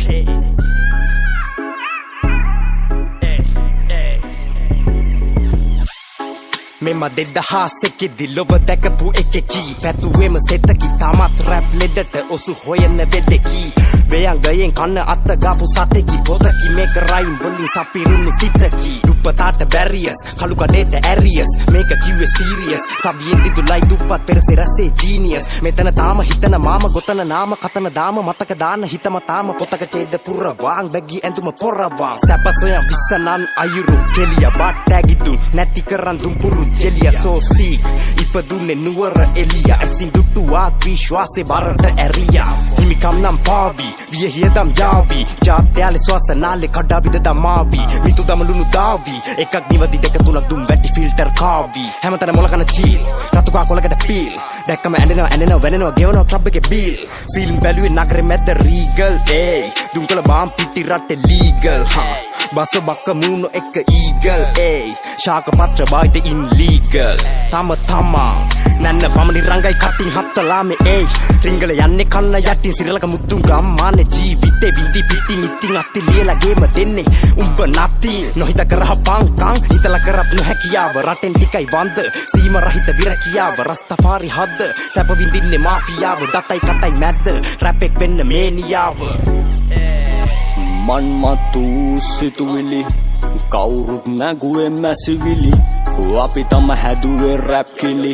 Okay. මෙම දෙදහාසෙකෙ දිලොව දැකපු එකකි පැතුවේම සෙතකි තමත් රැප් ලෙඩට ඔසු හොයන්න වෙදකි වේයංගයෙන් කන්න අත්තගාපු සතෙකි පොතකි මේක රයිම් වලින් සපිරුණු සිතකි දුප්පතාට බැරියස් කළු කඩේට ඇරියස් මේක කිව්වේ සීරියස් සබියෙන් දිදුලයි දුප්පත් පෙරසේ රැස්සේ ජීනියස් මෙතන තාම හිතන මාම ගොතන නාම කතන දාම මතක දාන හිතම තාම පොතක ඡේද පුරවාන් බැගි ඇඳුම පොරවාන් සැපසොයන් විසනන් අයුරු කෙලිය බට් තැගිදුන් නැති කරන් දුම්පුරු Jelia so sick ඉපදුන්නේ නුවර එලිය ඇසින් දුටුවාත් විශ්වාසේ බරට ඇරියා හිමිකම් නම් පාවි වියහියදම් යාවි ජාත්‍යාලේ ස්වාසනාලේ කඩාවිද දමාවි මිතු දමලුණු දාවි එකක් නිවදි දෙක තුනක් දුම් වැටි ෆිල්ටර් කාවි හැමතැන මොලකන චීල් රතුකා කොලකට පීල් දැක්කම ඇඬෙනවා වෙනනවා ගෙවනවා ක්ලබ් එකේ බීල් ෆිල්ම් බැලුවේ නගරේ මැද්ද රීගල් ඒ දුම්කල බාම් පිටි රටේ ලීගල් බස බක්ක මූණු එක ඊගල් ඒ ශාක පත්‍ර බයිට ඉන්ලීගල් තම තමා නැන්න පමණි රංගයි කටින් හත්තලාමේ ඒ රිංගල යන්නේ කන්න යටින් සිරලක මුතුන් ගම්මානේ ජීවිතේ විඳි පිටින් ඉතින් අත්ති ලියලා ගේම දෙන්නේ උඹ නැති නොහිත කරහපං කං හිතලා කරත් නොහැකියාව රටෙන් ටිකයි වන්ද සීම රහිත විරකියාව රස්තෆාරි හද්ද සැප විඳින්නේ මාෆියාව දතයි කටයි මැද්ද රැපෙක් වෙන්න මේනියාව මන් මතු සිතුවිලි කවුරුත් නැගුවේ මැසිවිලි අපි තම හැදුවේ රැප් කිලි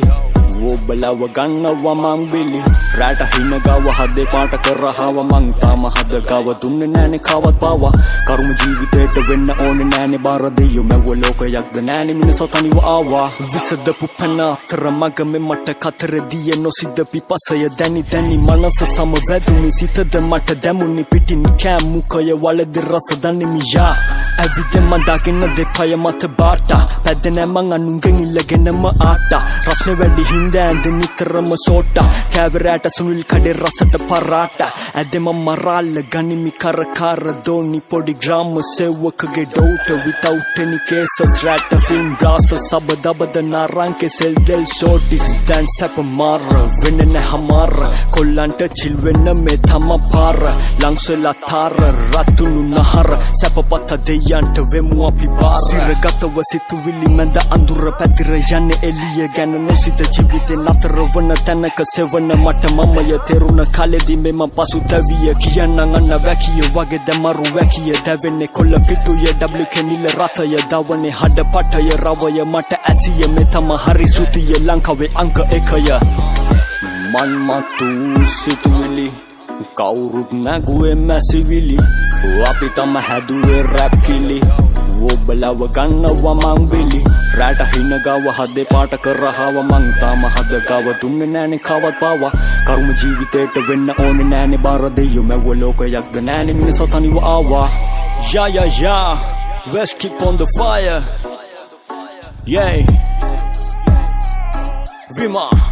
ඔබලව ගන්නවා මං බිලි රැට හින ගව හදේ පාට කරහව මං තාම හද ගව දුන්නේ නෑනේ කවත් පාවා කරුම ජීවිතේට වෙන්න ඕනේ නෑනේ බාර දෙයෝ මැව ලෝකයක්ද නෑනේ මිනිස්සු තනිව ආවා විසදපු පැන අතර මග මෙමට කතර දිය නොසිද පිපසය දැනි මනස සමවැදුනි සිතද මට දැමුනි පිටින් කෑම් මුඛය වලද රස දන්නේ යා ඇවිදෙන් මන් දාගෙන දෙපය මත බාටා පැද්දෙන මං අනුන්ගෙන් ඉල්ලගෙනම ආටා රස්නේ වැඩි හින්දෑන්ද නිතරම සෝටා කෑවරෑට සුනිල් කඩේ රසට පරාටා ඇදෙම මරාල්ල ගනිමි කරකාර දෝනි පොඩි ග්‍රාම සෙව්වකගේ ඩෝට without any cases රැට ෆිල්ම් ග්‍රාස සබදබද නාරංකේ සෙල් දෙල් ෂෝටිස් දැන් සැප මාර වෙන්න නැහමාර කොල්ලන්ට චිල් වෙන්න මේ තම පාර ලංසෙලා තාර රතුණු නහර සැපපත දෙයන්ට වෙමු අපි බාර සිරගතව සිතුවිලි මැද අඳුර පැතිර යන්නේ එළිය ගැන නොසිත ජීවිතේ නතර වන තැනක සෙවන මට මමය තෙරුණ කාලෙදි මෙම පසුතැවිය කියන්න අන්න වැකිය වගේ දැමරු වැකිය දැවෙන්නේ කොල්ල පිටුය WK නිල රතය දවනේ හඩ පටය රවය මට ඇසිය මේ තම හරි සුතිය ලංකාවේ අංක 1ය මන් මතු සිතුවිලි කවුරුත් නැගුවේ මැසිවිලි අපි තම හැදුවේ රැප් කිලි ඔබලව ගන්නවා මං බිලි රැට හින ගව හදේ පාට කරහව මං තාම හද ගව දුන්නේ නෑනේ කවත් පාවා කරුම ජීවිතේට වෙන්න ඕනේ නෑනේ බාර දෙයෝ මැව ලෝකයක්ද නෑනේ මිනිස්සු තනිව ආවා yeah let's keep on the fire yeah Vima